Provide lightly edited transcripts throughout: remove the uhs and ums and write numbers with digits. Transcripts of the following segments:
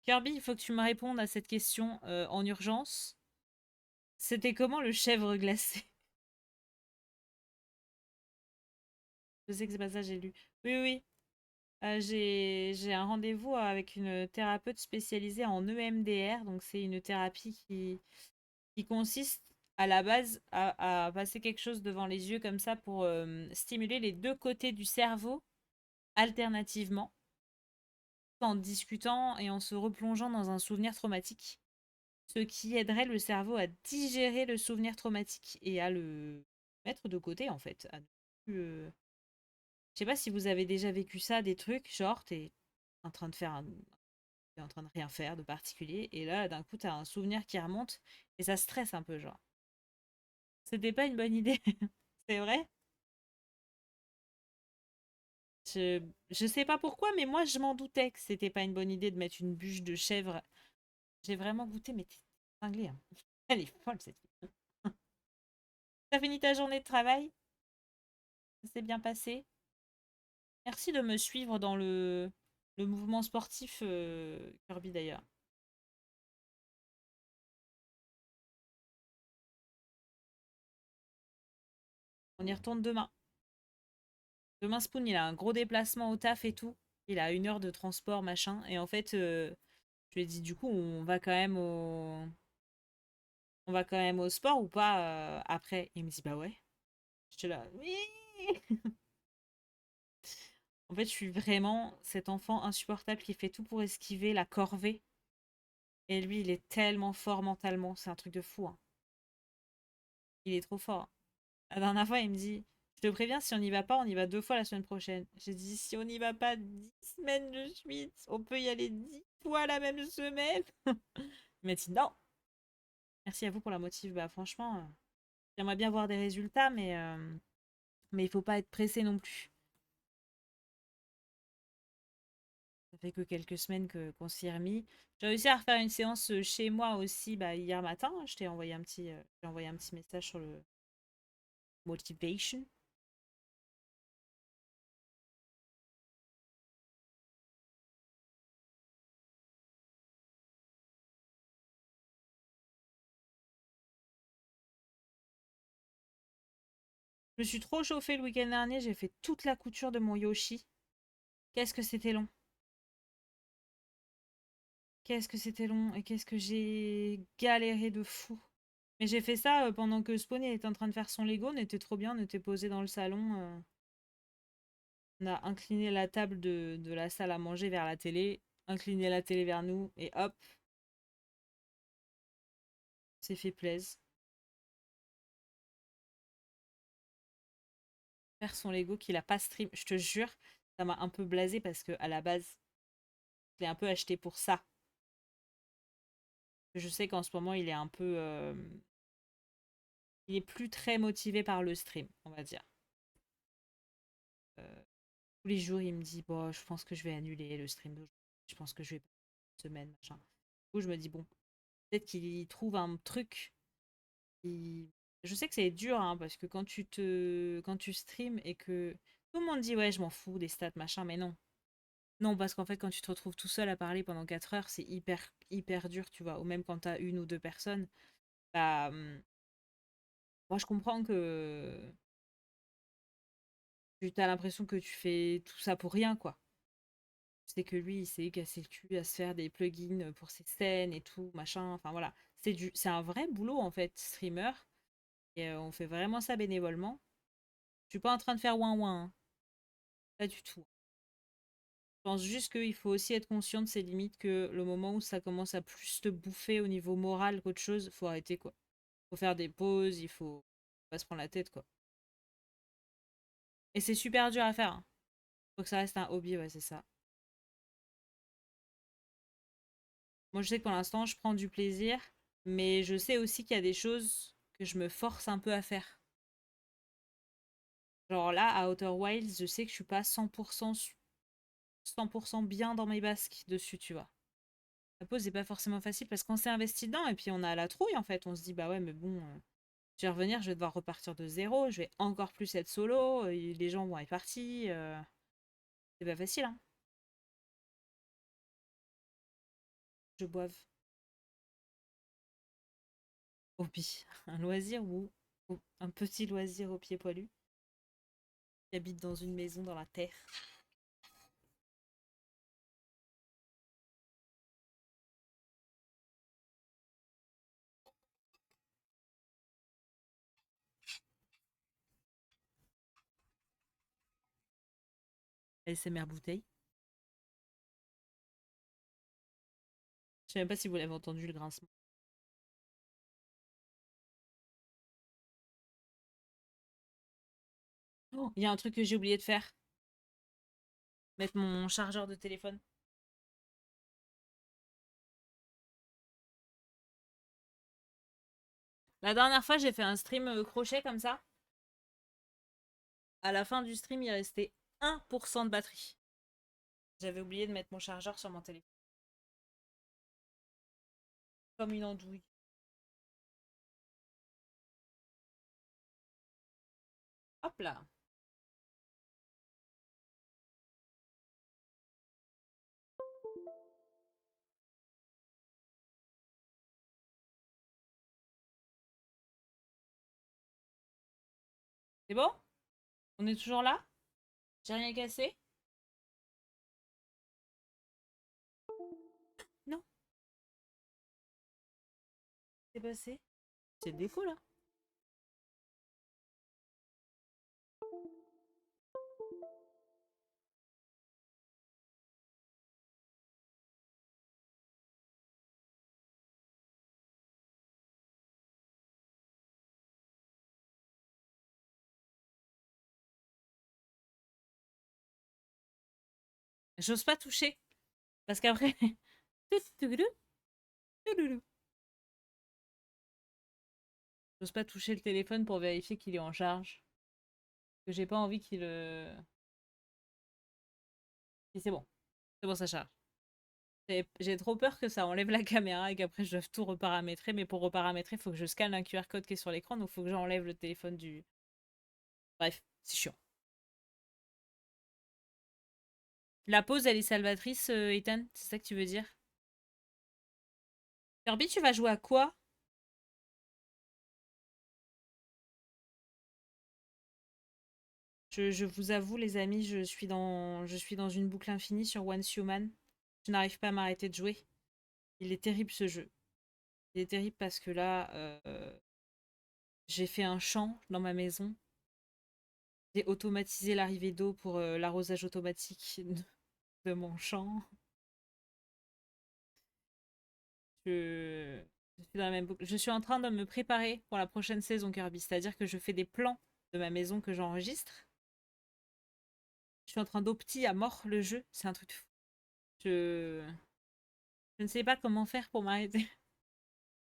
Kirby, il faut que tu me répondes à cette question en urgence. C'était comment le chèvre glacé? Je sais que c'est pas ça, j'ai lu. Oui, oui, oui. J'ai un rendez-vous avec une thérapeute spécialisée en EMDR. Donc, c'est une thérapie qui consiste à la base à passer quelque chose devant les yeux comme ça pour stimuler les deux côtés du cerveau alternativement, en discutant et en se replongeant dans un souvenir traumatique, ce qui aiderait le cerveau à digérer le souvenir traumatique et à le mettre de côté en fait. Je sais pas si vous avez déjà vécu ça, des trucs, genre t'es en train de faire t'es en train de rien faire de particulier et là d'un coup t'as un souvenir qui remonte et ça stresse un peu genre. C'était pas une bonne idée, c'est vrai? Je, je sais pas pourquoi, mais moi je m'en doutais que c'était pas une bonne idée de mettre une bûche de chèvre. J'ai vraiment goûté, mais t'es cinglée, hein. Elle est folle cette fille. T'as fini ta journée de travail? Ça s'est bien passé? Merci de me suivre dans le mouvement sportif, Kirby d'ailleurs. On y retourne demain. Demain, Spoon, il a un gros déplacement au taf et tout. Il a 1 heure de transport, machin. Et en fait, je lui ai dit, du coup, on va quand même au sport ou pas après? Il me dit, bah ouais. J'étais là, oui. En fait, je suis vraiment cet enfant insupportable qui fait tout pour esquiver la corvée. Et lui, il est tellement fort mentalement. C'est un truc de fou, hein. Il est trop fort. La dernière fois, il me dit, je te préviens, si on n'y va pas, on y va 2 fois la semaine prochaine. J'ai dit, si on n'y va pas 10 semaines de suite, on peut y aller 10 fois la même semaine. Il m'a dit, non. Merci à vous pour la motive. Bah, franchement, j'aimerais bien voir des résultats, mais il faut pas être pressé non plus. Ça fait que quelques semaines qu'on s'y est remis. J'ai réussi à refaire une séance chez moi aussi bah, hier matin. Je t'ai envoyé j'ai envoyé un petit message sur le motivation. Je me suis trop chauffée le week-end dernier. J'ai fait toute la couture de mon Yoshi. Qu'est-ce que c'était long. Qu'est-ce que c'était long et qu'est-ce que j'ai galéré de fou. Mais j'ai fait ça pendant que Spawn était en train de faire son Lego. On était trop bien. On était posé dans le salon. On a incliné la table de la salle à manger vers la télé. Incliné la télé vers nous. Et hop, c'est fait plaise. Faire son Lego qu'il a pas stream. Je te jure, ça m'a un peu blasé parce que à la base, je l'ai un peu acheté pour ça. Je sais qu'en ce moment, il est un peu. Il est plus très motivé par le stream, on va dire. Euh, Tous les jours, il me dit bon, je pense que je vais annuler le stream d'aujourd'hui. Je pense que je vais pas faire une semaine, machin. Du coup, je me dis bon, peut-être qu'il trouve un truc. Je sais que c'est dur, hein, parce que quand tu streams et que tout le monde dit ouais, je m'en fous des stats, machin, mais non. Non, parce qu'en fait, quand tu te retrouves tout seul à parler pendant 4 heures, c'est hyper dur, tu vois. Ou même quand t'as 1 ou 2 personnes, bah, moi, je comprends que tu as l'impression que tu fais tout ça pour rien, quoi. C'est que lui, il s'est cassé le cul à se faire des plugins pour ses scènes et tout, machin. Enfin, voilà. C'est un vrai boulot, en fait, streamer. Et on fait vraiment ça bénévolement. Je suis pas en train de faire ouin ouin, hein. Pas du tout. Je pense juste qu'il faut aussi être conscient de ses limites, que le moment où ça commence à plus te bouffer au niveau moral qu'autre chose, faut arrêter, quoi. Faut faire des pauses, il faut pas se prendre la tête, quoi. Et c'est super dur à faire, hein. Faut que ça reste un hobby, ouais, c'est ça. Moi, je sais que pour l'instant, je prends du plaisir, mais je sais aussi qu'il y a des choses que je me force un peu à faire. Genre là, à Outer Wilds, je sais que je suis pas 100% bien dans mes basques dessus, tu vois. La pause n'est pas forcément facile parce qu'on s'est investi dedans et puis on a la trouille en fait. On se dit, bah ouais, mais bon, je vais revenir, je vais devoir repartir de zéro, je vais encore plus être solo, les gens vont être partis. C'est pas facile, hein. je boive. Hobby. Un loisir ou un petit loisir au pied poilu qui habite dans une maison dans la terre. ASMR bouteille. Je sais même pas si vous l'avez entendu le grincement. Oh, il y a un truc que j'ai oublié de faire. Mettre mon chargeur de téléphone. La dernière fois, j'ai fait un stream crochet comme ça. À la fin du stream, il restait 1% de batterie. J'avais oublié de mettre mon chargeur sur mon téléphone. Comme une andouille. Hop là. C'est bon? On est toujours là? J'ai rien cassé? Non, c'est passé. C'est le défaut là. J'ose pas toucher. Parce qu'après. J'ose pas toucher le téléphone pour vérifier qu'il est en charge. Que j'ai pas envie qu'il. Et c'est bon. C'est bon, ça charge. J'ai trop peur que ça enlève la caméra et qu'après je doive tout reparamétrer. Mais pour reparamétrer, il faut que je scanne un QR code qui est sur l'écran. Donc il faut que j'enlève le téléphone du. Bref, c'est chiant. La pause, elle est salvatrice, Ethan? C'est ça que tu veux dire? Kirby, tu vas jouer à quoi? Je vous avoue, les amis, je suis dans une boucle infinie sur Once Human. Je n'arrive pas à m'arrêter de jouer. Il est terrible ce jeu. Il est terrible parce que là, j'ai fait un champ dans ma maison. J'ai automatisé l'arrivée d'eau pour l'arrosage automatique de mon champ. Je... je suis dans la même boucle. Je suis en train de me préparer pour la prochaine saison Kirby. C'est-à-dire que je fais des plans de ma maison que j'enregistre. Je suis en train d'opti à mort le jeu. C'est un truc de fou. Je... je ne sais pas comment faire pour m'arrêter.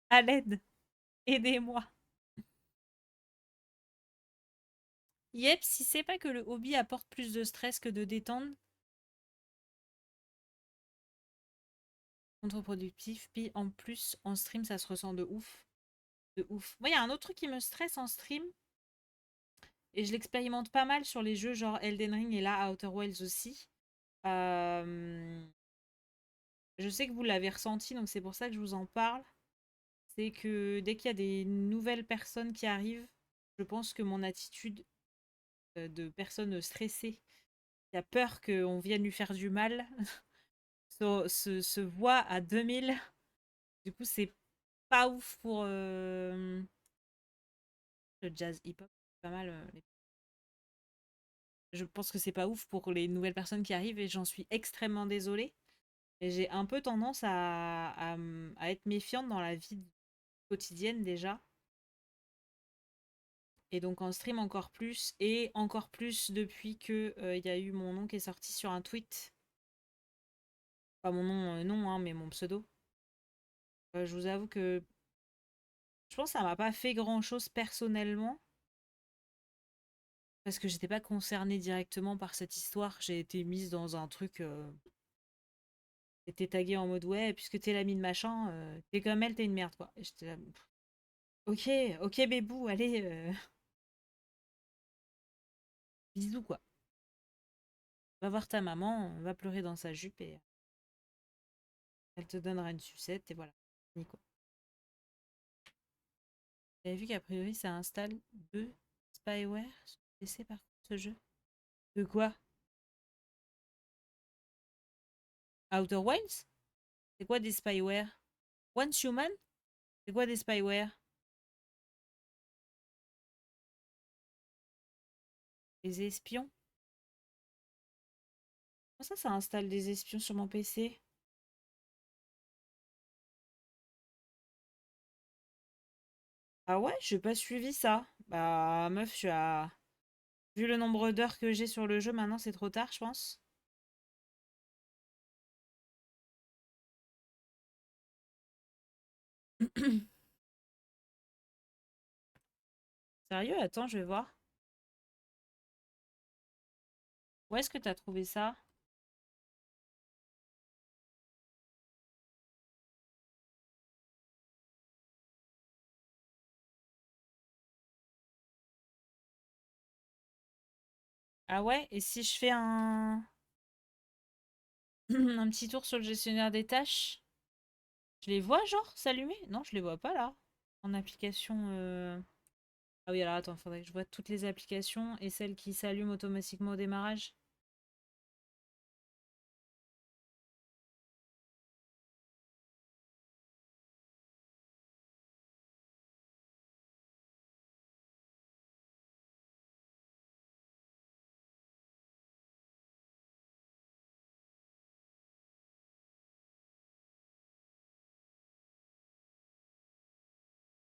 À l'aide. Aidez-moi. Yep, si c'est pas que le hobby apporte plus de stress que de détente, contre-productif, puis en plus, en stream, ça se ressent de ouf. De ouf. Moi, il y a un autre truc qui me stresse en stream, et je l'expérimente pas mal sur les jeux genre Elden Ring et là Outer Wilds aussi. Euh, Je sais que vous l'avez ressenti, donc c'est pour ça que je vous en parle. C'est que dès qu'il y a des nouvelles personnes qui arrivent, je pense que mon attitude de personne stressée, qui a peur qu'on vienne lui faire du mal, se voit à 2000. Du coup, c'est pas ouf pour le jazz hip-hop. Pas mal. Je pense que c'est pas ouf pour les nouvelles personnes qui arrivent et j'en suis extrêmement désolée. Et j'ai un peu tendance à être méfiante dans la vie quotidienne déjà. Et donc en stream encore plus. Et encore plus depuis que il y a eu mon nom qui est sorti sur un tweet. Pas mon nom, non, hein, mais mon pseudo. Je vous avoue que je pense que ça m'a pas fait grand-chose personnellement. Parce que j'étais pas concernée directement par cette histoire. J'ai été mise dans un truc. J'étais taguée en mode ouais, puisque t'es l'ami de machin, t'es comme elle, t'es une merde quoi. Et j'étais là, ok, ok bébou, allez, bisous quoi. Va voir ta maman, va pleurer dans sa jupe et Elle te donnera une sucette et voilà. Nico. J'avais vu qu'a priori ça installe 2 spyware sur le PC par contre ce jeu. De quoi? Outer Wilds? C'est quoi des spyware? Once Human? C'est quoi des spyware? Les espions? Comment ça installe des espions sur mon PC? Ah ouais, j'ai pas suivi ça. Bah meuf, tu as... Vu le nombre d'heures que j'ai sur le jeu, maintenant c'est trop tard, je pense. Sérieux? Attends, je vais voir. Où est-ce que t'as trouvé ça? Ah ouais? Et si je fais un... un petit tour sur le gestionnaire des tâches, je les vois genre s'allumer? Non, je les vois pas là. En application... Ah oui, alors attends, faudrait que je vois toutes les applications et celles qui s'allument automatiquement au démarrage.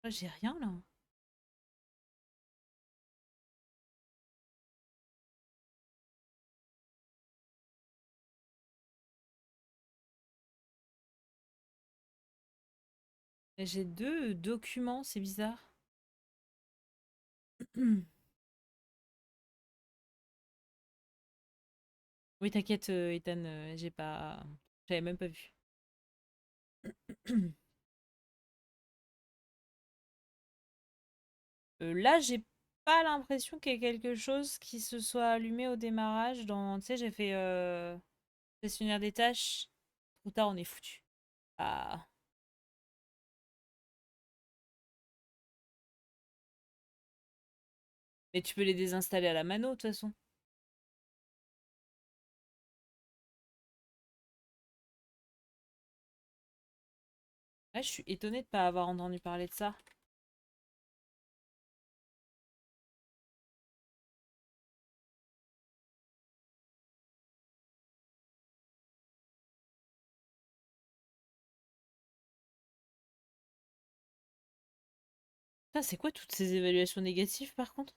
Ah, j'ai rien là. J'ai 2 documents, c'est bizarre. Oui, t'inquiète, Ethan, j'ai pas... J'avais même pas vu. Là, j'ai pas l'impression qu'il y ait quelque chose qui se soit allumé au démarrage. Dans, tu sais, j'ai fait gestionnaire des tâches. Trop tard, on est foutu. Ah. Mais tu peux les désinstaller à la mano, de toute façon. Ouais, je suis étonnée de pas avoir entendu parler de ça. Putain, c'est quoi toutes ces évaluations négatives, par contre?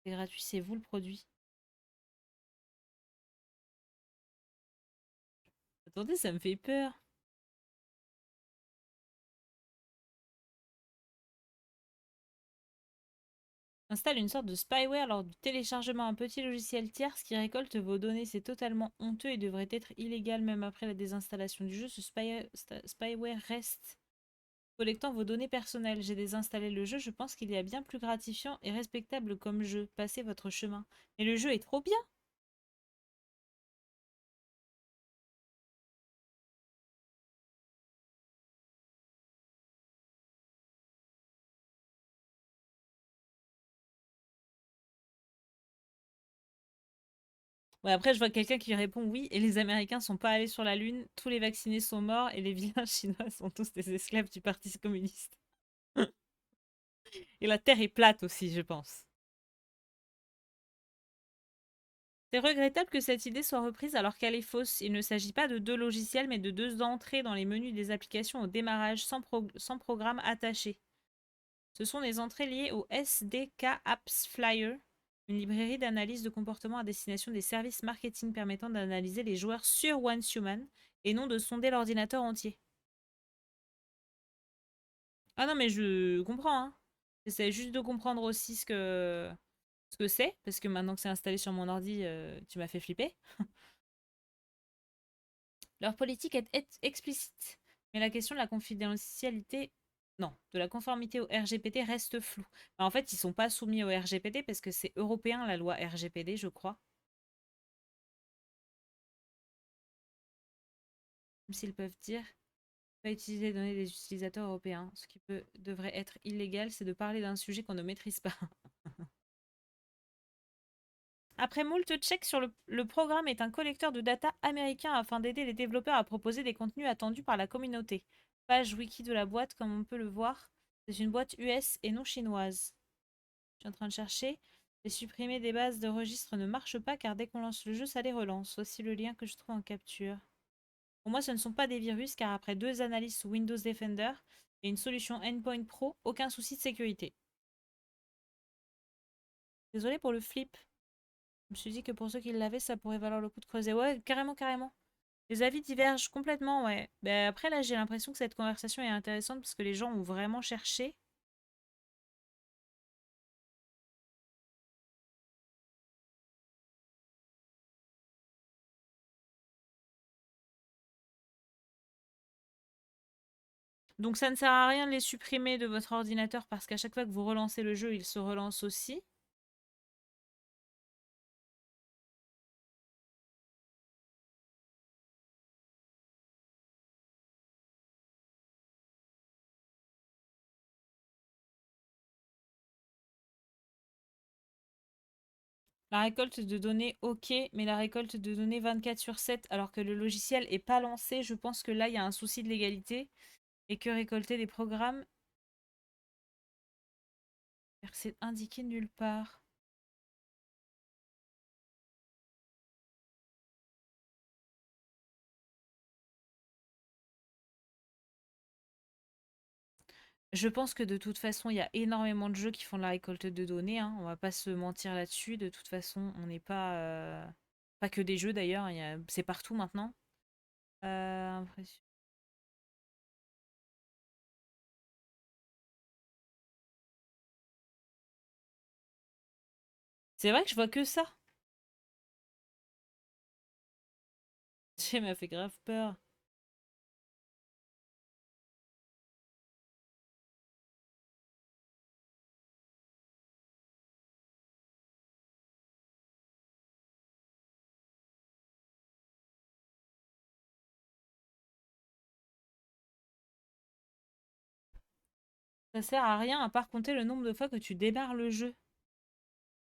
C'est gratuit, c'est vous le produit. Attendez, ça me fait peur. Installe une sorte de spyware lors du téléchargement d'un petit logiciel tierce qui récolte vos données. C'est totalement honteux et devrait être illégal même après la désinstallation du jeu. Ce spyware reste collectant vos données personnelles. J'ai désinstallé le jeu. Je pense qu'il y a bien plus gratifiant et respectable comme jeu. Passez votre chemin. Mais le jeu est trop bien. Ouais, après, je vois quelqu'un qui répond oui, et les Américains sont pas allés sur la Lune, tous les vaccinés sont morts, et les vilains chinois sont tous des esclaves du Parti communiste. Et la Terre est plate aussi, je pense. C'est regrettable que cette idée soit reprise alors qu'elle est fausse. Il ne s'agit pas de 2 logiciels, mais de 2 entrées dans les menus des applications au démarrage sans programme attaché. Ce sont des entrées liées au SDK Apps Flyer, une librairie d'analyse de comportement à destination des services marketing permettant d'analyser les joueurs sur OneHuman et non de sonder l'ordinateur entier. Ah non, mais je comprends, hein. J'essaie juste de comprendre aussi ce que c'est, parce que maintenant que c'est installé sur mon ordi, tu m'as fait flipper. Leur politique est explicite, mais la question de la confidentialité, non, de la conformité au RGPD reste floue. Bah, en fait, ils sont pas soumis au RGPD parce que c'est européen la loi RGPD, je crois. même s'ils peuvent dire pas utiliser les données des utilisateurs européens. Ce qui devrait être illégal, c'est de parler d'un sujet qu'on ne maîtrise pas. Après moult checks sur le programme est un collecteur de data américain afin d'aider les développeurs à proposer des contenus attendus par la communauté. Page wiki de la boîte, comme on peut le voir, c'est une boîte US et non chinoise. Je suis en train de chercher. Les supprimer des bases de registres ne marche pas car dès qu'on lance le jeu, ça les relance. Voici le lien que je trouve en capture. Pour moi, ce ne sont pas des virus car après 2 analyses sous Windows Defender et une solution Endpoint Pro, aucun souci de sécurité. Désolé pour le flip. Je me suis dit que pour ceux qui l'avaient, ça pourrait valoir le coup de creuser. Ouais, carrément, carrément. Les avis divergent complètement, ouais. Ben, après, là, j'ai l'impression que cette conversation est intéressante parce que les gens ont vraiment cherché. Donc ça ne sert à rien de les supprimer de votre ordinateur parce qu'à chaque fois que vous relancez le jeu, il se relance aussi. La récolte de données, ok, mais la récolte de données 24/7 alors que le logiciel est pas lancé, je pense que là, il y a un souci de légalité et que récolter des programmes, c'est indiqué nulle part. Je pense que de toute façon, il y a énormément de jeux qui font de la récolte de données, hein. On va pas se mentir là-dessus. De toute façon, on n'est pas... pas que des jeux d'ailleurs, c'est partout maintenant. Impression. C'est vrai que je vois que ça. Ça m'a fait grave peur. Ça sert à rien à part compter le nombre de fois que tu démarres le jeu.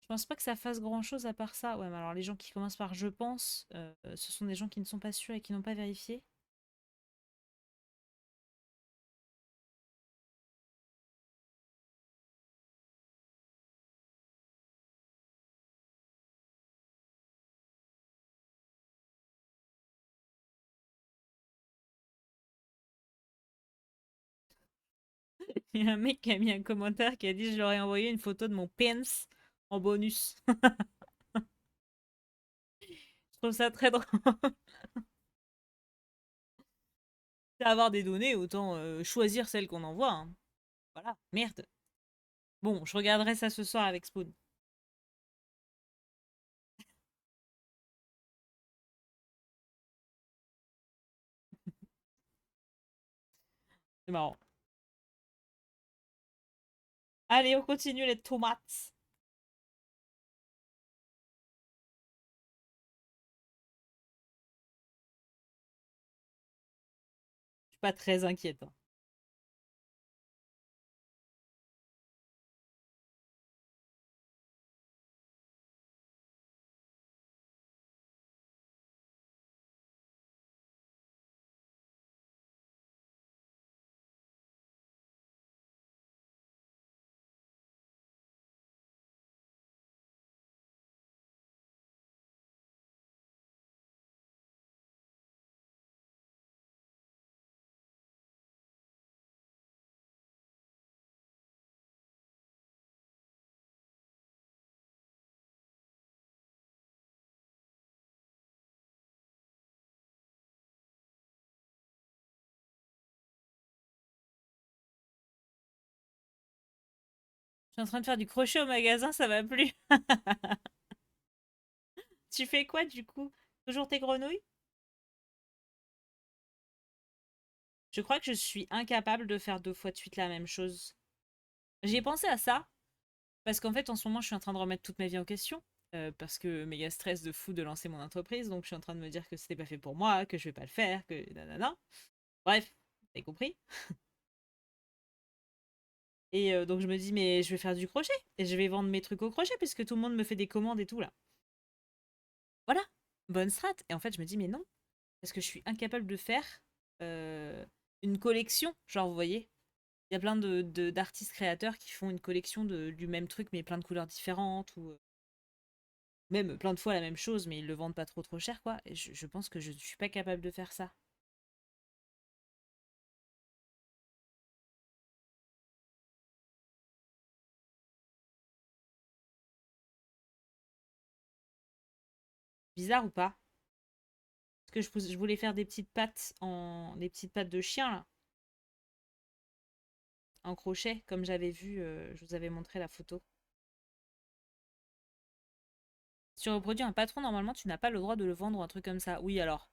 Je pense pas que ça fasse grand-chose à part ça. Ouais, mais alors les gens qui commencent par je pense, ce sont des gens qui ne sont pas sûrs et qui n'ont pas vérifié. Il y a un mec qui a mis un commentaire qui a dit je leur ai envoyé une photo de mon pens en bonus. Je trouve ça très drôle. C'est avoir des données, autant choisir celles qu'on envoie, hein. Voilà, merde. Bon, je regarderai ça ce soir avec Spoon. C'est marrant. Allez, on continue les tomates. Je suis pas très inquiète, hein. Je suis en train de faire du crochet au magasin, ça va plus. Tu fais quoi du coup? Toujours tes grenouilles? Je crois que je suis incapable de faire 2 fois de suite la même chose. J'ai pensé à ça, parce qu'en fait, en ce moment, je suis en train de remettre toute ma vie en question. parce que méga stress de fou de lancer mon entreprise, donc je suis en train de me dire que c'était pas fait pour moi, que je vais pas le faire, que nanana. Bref, t'as compris. Et donc je me dis, mais je vais faire du crochet, et je vais vendre mes trucs au crochet, puisque tout le monde me fait des commandes et tout là. Voilà, bonne strat. Et en fait, je me dis, mais non, parce que je suis incapable de faire euh, une collection, genre, vous voyez, il y a plein d'artistes créateurs qui font une collection du même truc, mais plein de couleurs différentes, ou même plein de fois la même chose, mais ils le vendent pas trop cher, quoi. Et je pense que je suis pas capable de faire ça. Bizarre ou pas? Parce que je voulais faire des petites pattes de chien, là, en crochet, comme j'avais vu, je vous avais montré la photo. Si tu reproduis un patron, normalement, tu n'as pas le droit de le vendre ou un truc comme ça. Oui, alors,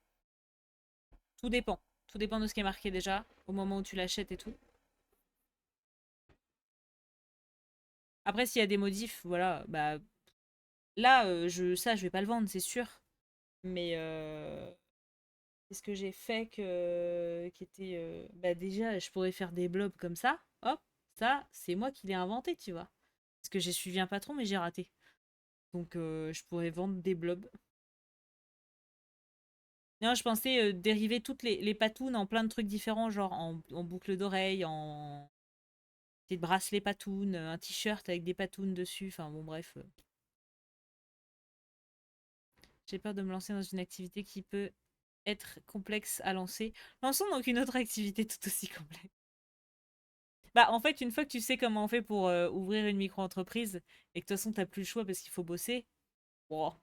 tout dépend. Tout dépend de ce qui est marqué déjà, au moment où tu l'achètes et tout. Après, s'il y a des modifs, voilà, bah là, ça, je vais pas le vendre, c'est sûr. Mais qu'est-ce que j'ai fait qui était. Bah déjà, je pourrais faire des blobs comme ça. Hop, ça, c'est moi qui l'ai inventé, tu vois. Parce que j'ai suivi un patron, mais j'ai raté. Donc, je pourrais vendre des blobs. Non, je pensais dériver toutes les patounes en plein de trucs différents, genre en boucle d'oreille, en des bracelets patounes, un t-shirt avec des patounes dessus. Enfin, bon, bref. J'ai peur de me lancer dans une activité qui peut être complexe à lancer. Lançons donc une autre activité tout aussi complexe. Bah, en fait, une fois que tu sais comment on fait pour ouvrir une micro-entreprise et que de toute façon, t'as plus le choix parce qu'il faut bosser, bon,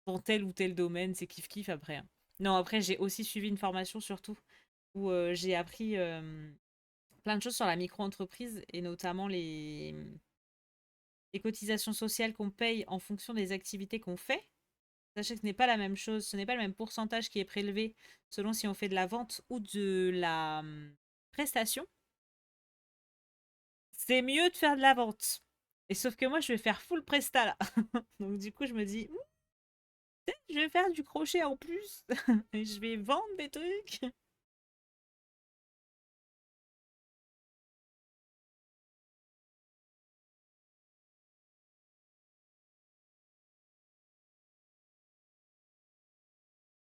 dans tel ou tel domaine, c'est kiff-kiff après, hein. Non, après, j'ai aussi suivi une formation surtout où j'ai appris plein de choses sur la micro-entreprise et notamment les cotisations sociales qu'on paye en fonction des activités qu'on fait. Sachez que ce n'est pas la même chose, ce n'est pas le même pourcentage qui est prélevé selon si on fait de la vente ou de la prestation. C'est mieux de faire de la vente. Et sauf que moi, je vais faire full presta là. Donc du coup, je me dis, je vais faire du crochet en plus. Et je vais vendre des trucs.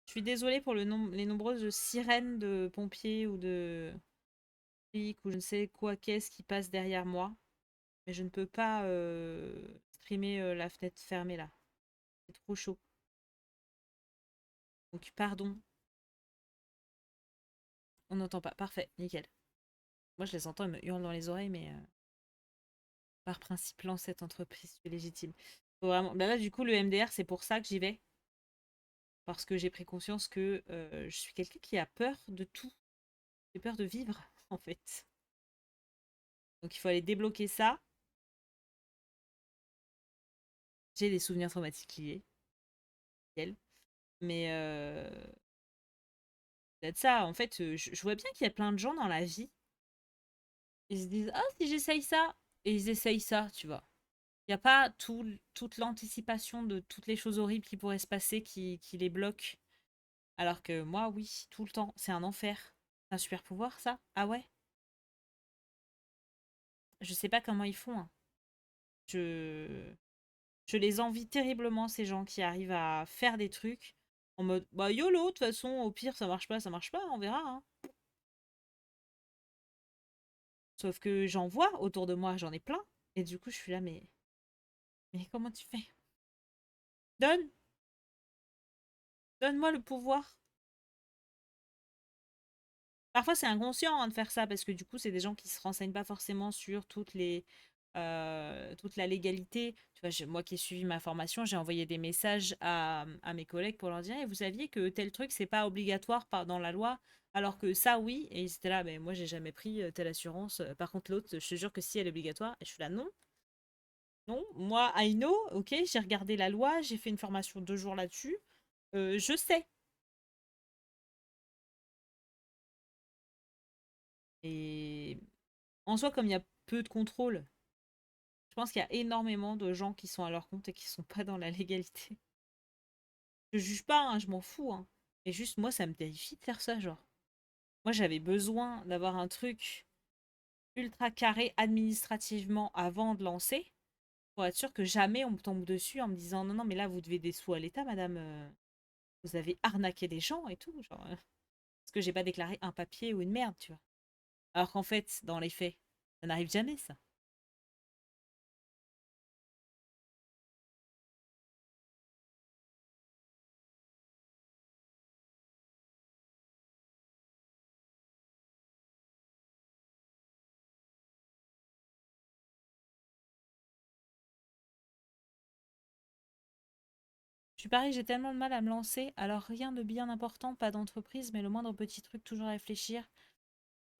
Je suis désolée pour les nombreuses sirènes de pompiers ou de flics ou je ne sais quoi qu'est-ce qui passe derrière moi. Mais je ne peux pas streamer la fenêtre fermée là. C'est trop chaud. Donc pardon, on n'entend pas. Parfait, nickel. Moi je les entends, ils me hurlent dans les oreilles, mais par principe, lance cette entreprise, tu es légitime. Faut vraiment. Bah là, du coup, le MDR, c'est pour ça que j'y vais. Parce que j'ai pris conscience que je suis quelqu'un qui a peur de tout. J'ai peur de vivre, en fait. Donc il faut aller débloquer ça. J'ai des souvenirs traumatiques liés. Nickel. Mais peut-être ça, en fait, je vois bien qu'il y a plein de gens dans la vie. Ils se disent, ah, si j'essaye ça. Et ils essayent ça, tu vois. Il n'y a pas toute l'anticipation de toutes les choses horribles qui pourraient se passer qui les bloquent. Alors que moi, oui, tout le temps, c'est un enfer. C'est un super pouvoir, ça? Ah ouais? Je sais pas comment ils font, hein. Je... je les envie terriblement, ces gens qui arrivent à faire des trucs en mode, bah YOLO, de toute façon, au pire, ça marche pas, on verra, hein. Sauf que j'en vois autour de moi, j'en ai plein. Et du coup, je suis là, mais comment tu fais? Donne, donne-moi le pouvoir. Parfois, c'est inconscient hein, de faire ça parce que du coup, c'est des gens qui se renseignent pas forcément sur toute la légalité. Tu vois, moi qui ai suivi ma formation, j'ai envoyé des messages à mes collègues pour leur dire, eh, vous saviez que tel truc, c'est pas obligatoire dans la loi, alors que ça, oui. Et ils étaient là, mais moi, j'ai jamais pris telle assurance. Par contre, l'autre, je te jure que si elle est obligatoire, et je suis là, non, non, moi, I know, ok, j'ai regardé la loi, j'ai fait une formation 2 jours là-dessus, je sais. Et en soi, comme il y a peu de contrôle, Je pense qu'il y a énormément de gens qui sont à leur compte et qui sont pas dans la légalité. Je juge pas, hein, je m'en fous, hein. Mais juste, moi, ça me terrifie de faire ça, genre. Moi, j'avais besoin d'avoir un truc ultra carré administrativement avant de lancer pour être sûr que jamais on me tombe dessus en me disant non, non, mais là, vous devez des sous à l'État, madame. Vous avez arnaqué des gens et tout. Genre, parce que j'ai pas déclaré un papier ou une merde, tu vois. Alors qu'en fait, dans les faits, ça n'arrive jamais, ça. Je suis pareil, j'ai tellement de mal à me lancer. Alors, rien de bien important, pas d'entreprise, mais le moindre petit truc, toujours à réfléchir.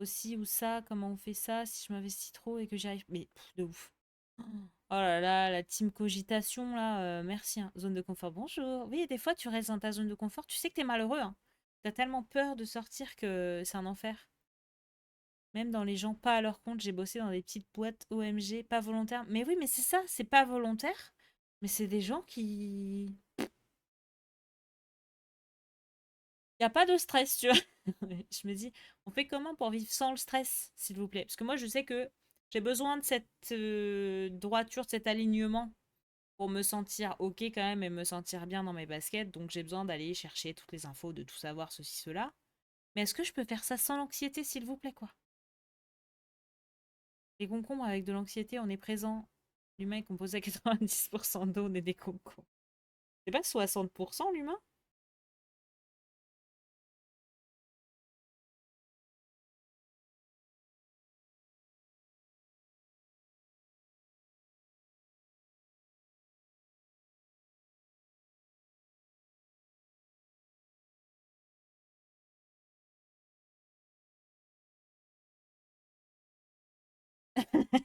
Aussi, ou ça, comment on fait ça, si je m'investis trop et que j'y arrive. Mais de ouf. Oh là là, la team cogitation, là, merci, hein. Zone de confort, bonjour. Oui, des fois, tu restes dans ta zone de confort, tu sais que t'es malheureux, hein. T'as tellement peur de sortir que c'est un enfer. Même dans les gens pas à leur compte, j'ai bossé dans des petites boîtes OMG, pas volontaires. Mais oui, mais c'est ça, c'est pas volontaire. Mais c'est des gens qui... Il y a pas de stress, tu vois. Je me dis, on fait comment pour vivre sans le stress, s'il vous plaît? Parce que moi, je sais que j'ai besoin de cette droiture, de cet alignement pour me sentir OK quand même et me sentir bien dans mes baskets. Donc j'ai besoin d'aller chercher toutes les infos, de tout savoir, ceci, cela. Mais est-ce que je peux faire ça sans l'anxiété, s'il vous plaît, quoi? Les concombres avec de l'anxiété, on est présent. L'humain est composé à 90% d'eau, on est des concombres. C'est pas 60% l'humain?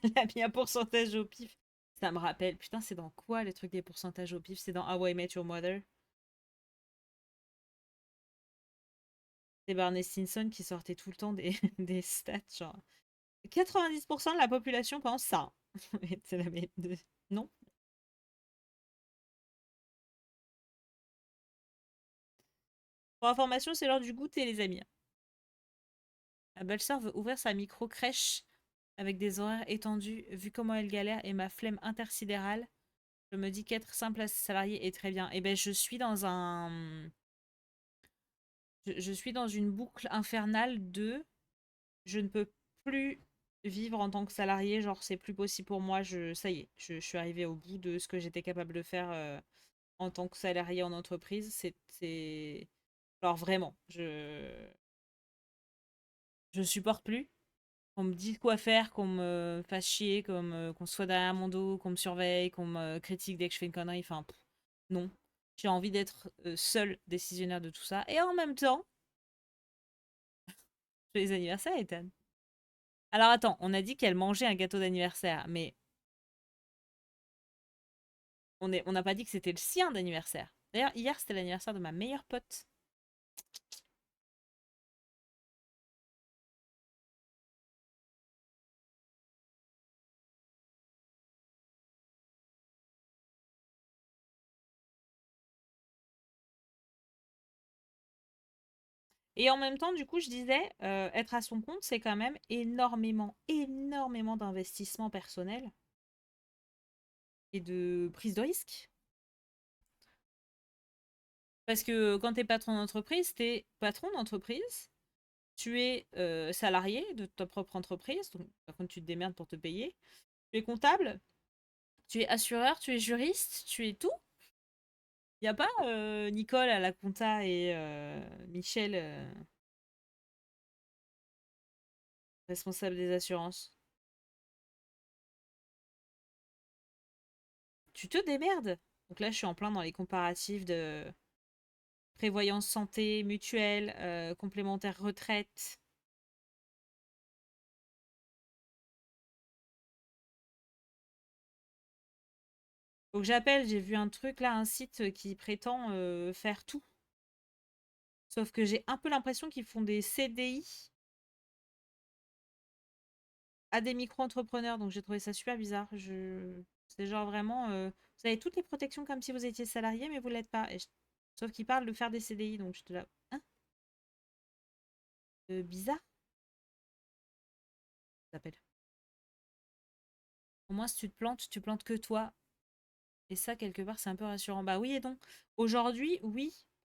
Elle a mis un pourcentage au pif. Ça me rappelle. Putain, c'est dans quoi les trucs des pourcentages au pif? C'est dans How I Met Your Mother. C'est Barney Stinson qui sortait tout le temps des, des stats. Genre, 90% de la population pense ça. Mais c'est la non. Pour information, c'est l'heure du goûter, les amis. Ma belle-sœur veut ouvrir sa micro-crèche avec des horaires étendus. Vu comment elle galère et ma flemme intersidérale, je me dis qu'être simple salarié est très bien. Et ben, je suis dans un... Je suis dans une boucle infernale de je ne peux plus vivre en tant que salarié, genre c'est plus possible pour moi, ça y est, je suis arrivée au bout de ce que j'étais capable de faire en tant que salarié en entreprise. Alors vraiment, je supporte plus qu'on me dise quoi faire, qu'on me fasse chier, qu'on soit derrière mon dos, qu'on me surveille, qu'on me critique dès que je fais une connerie. Enfin, non. J'ai envie d'être seule décisionnaire de tout ça. Et en même temps, je fais les anniversaires, Ethan. Alors attends, on a dit qu'elle mangeait un gâteau d'anniversaire, mais on n'a pas dit que c'était le sien d'anniversaire. D'ailleurs, hier, c'était l'anniversaire de ma meilleure pote. Et en même temps, du coup, je disais, être à son compte, c'est quand même énormément, énormément d'investissement personnel et de prise de risque. Parce que quand tu es patron d'entreprise, tu es patron d'entreprise, tu es salarié de ta propre entreprise, donc par contre tu te démerdes pour te payer, tu es comptable, tu es assureur, tu es juriste, tu es tout. Il n'y a pas Nicole à la compta et Michel responsable des assurances. Tu te démerdes. Donc là, je suis en plein dans les comparatifs de prévoyance santé, mutuelle, complémentaire retraite. Faut que j'appelle, j'ai vu un truc là, un site qui prétend faire tout. Sauf que j'ai un peu l'impression qu'ils font des CDI. à des micro-entrepreneurs. Donc j'ai trouvé ça super bizarre. C'est genre vraiment, vous avez toutes les protections comme si vous étiez salarié, mais vous l'êtes pas. Sauf qu'ils parlent de faire des CDI, donc je te là, hein, bizarre, ça s'appelle. Au moins, si tu plantes que toi. Et ça, quelque part, c'est un peu rassurant. Bah oui et non. Aujourd'hui, oui.